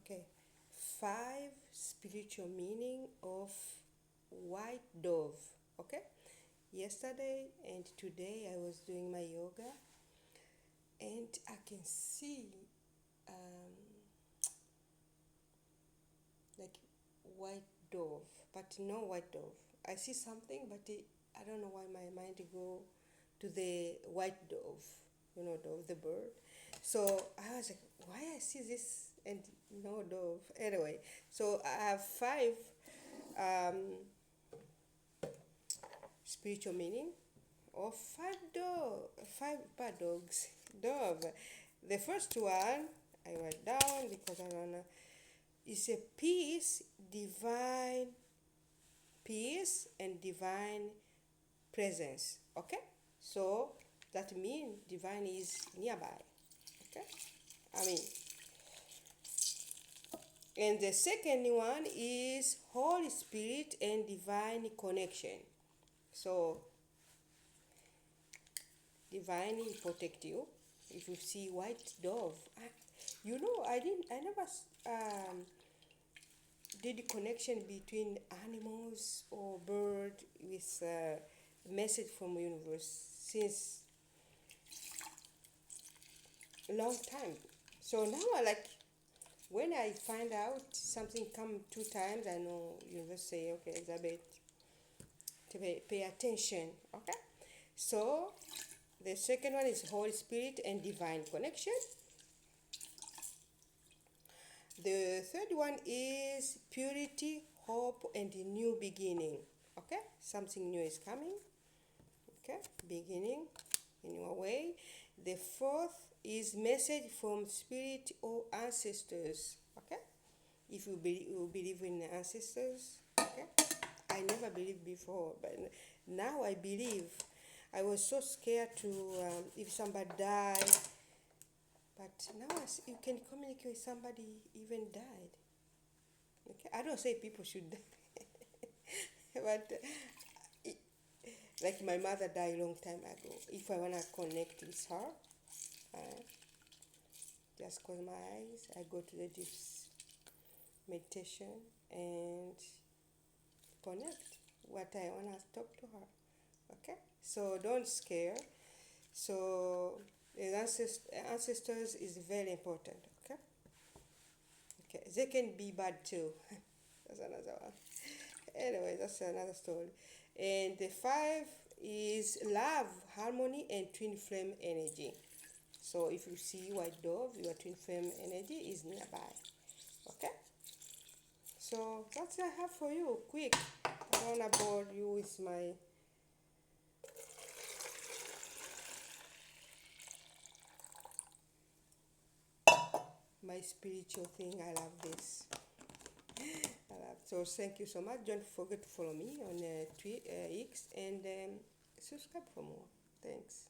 Okay, 5 spiritual meaning of white dove. Okay, yesterday and today I was doing my yoga, and I can see um, like white dove, but no white dove. I see something, but I don't know why my mind go to the white dove. Dove, the bird. So I was like, why I see this and no dove? Anyway, so I have 5 um, spiritual meaning of 5 bad dogs. Dove. The first one I write down because I wanna is a peace and divine presence. Okay, so that means divine is nearby. Okay, I mean, and the second one is Holy Spirit and divine connection. So divine will protect you. If you see white dove, I never did the connection between animals or bird with a message from universe since a long time. So now I like when I find out something come 2 times, I know universe say, okay, Elizabeth, pay attention. Okay, so the second one is Holy Spirit and divine connection. The third one is purity, hope, and a new beginning. Okay, something new is coming. Okay, beginning in your way. The fourth is message from spirit or ancestors. Okay, if you believe in ancestors. Okay, I never believed before, but now I believe. I was so scared to if somebody died, but now you can communicate with somebody even died. Okay, I don't say people should die, but like my mother died a long time ago. If I wanna connect with her, uh, just close my eyes. I go to the deep meditation and connect. What I wanna talk to her. Okay, so don't scare. So the ancestors is very important. Okay, okay, they can be bad too. That's another one. Anyway, that's another story. And the 5 is love, harmony, and twin flame energy. So if you see white dove, your twin flame energy is nearby. Okay? So that's what I have for you. Quick. I don't want to bore you with my spiritual thing. I love this. So thank you so much. Don't forget to follow me on X and subscribe for more. Thanks.